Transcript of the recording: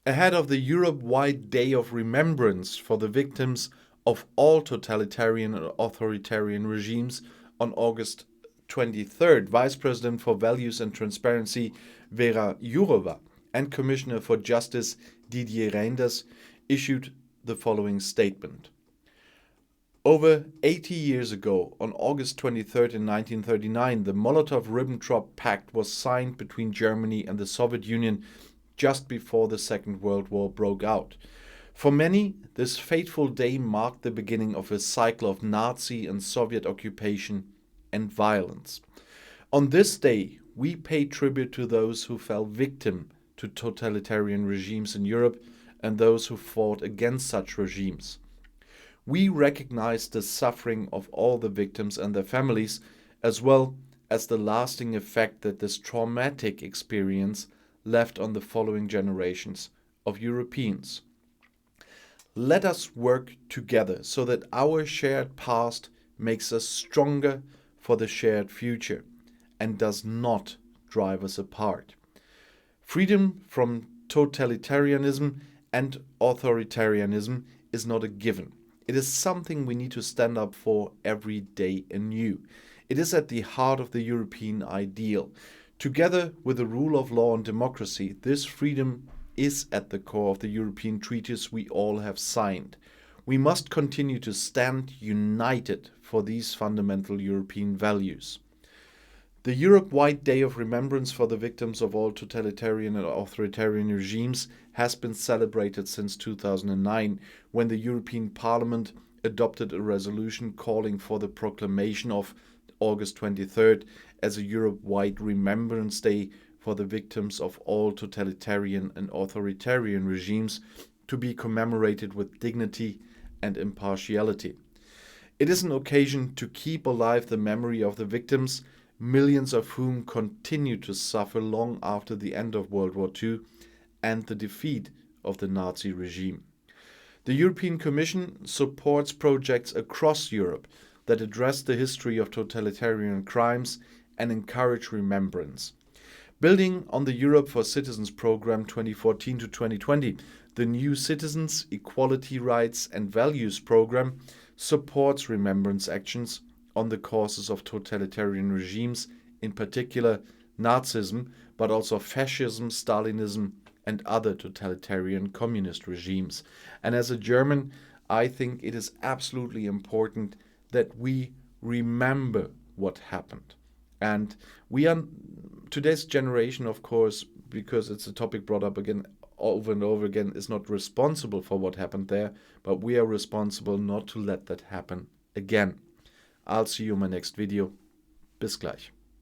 Ahead of the Europe-wide Day of Remembrance for the victims of all totalitarian and authoritarian regimes on August 23rd, Vice President for Values and Transparency Věra Jourová and Commissioner for Justice Didier Reynders issued the following statement. Over 80 years ago, on August 23rd in 1939, the Molotov-Ribbentrop Pact was signed between Germany and the Soviet Union just before the Second World War broke out. For many, this fateful day marked the beginning of a cycle of Nazi and Soviet occupation and violence. On this day, we pay tribute to those who fell victim to totalitarian regimes in Europe and those who fought against such regimes. We recognize the suffering of all the victims and their families, as well as the lasting effect that this traumatic experience left on the following generations of Europeans. Let us work together so that our shared past makes us stronger for the shared future and does not drive us apart. Freedom from totalitarianism and authoritarianism is not a given. It is something we need to stand up for every day anew. It is at the heart of the European ideal. Together with the rule of law and democracy, this freedom is at the core of the European treaties we all have signed. We must continue to stand united for these fundamental European values. The Europe-wide Day of Remembrance for the victims of all totalitarian and authoritarian regimes has been celebrated since 2009, when the European Parliament adopted a resolution calling for the proclamation of August 23rd as a Europe-wide Remembrance Day for the victims of all totalitarian and authoritarian regimes to be commemorated with dignity and impartiality. It is an occasion to keep alive the memory of the victims, millions of whom continue to suffer long after the end of World War II and the defeat of the Nazi regime. The European Commission supports projects across Europe that address the history of totalitarian crimes and encourage remembrance. Building on the Europe for Citizens program 2014 to 2020, the new Citizens, Equality, Rights and Values program supports remembrance actions on the causes of totalitarian regimes, in particular Nazism, but also fascism, Stalinism, and other totalitarian communist regimes. And as a German, I think it is absolutely important that we remember what happened. And we are, today's generation, of course, because it's a topic brought up again over and over again, is not responsible for what happened there, but we are responsible not to let that happen again. I'll see you in my next video. Bis gleich.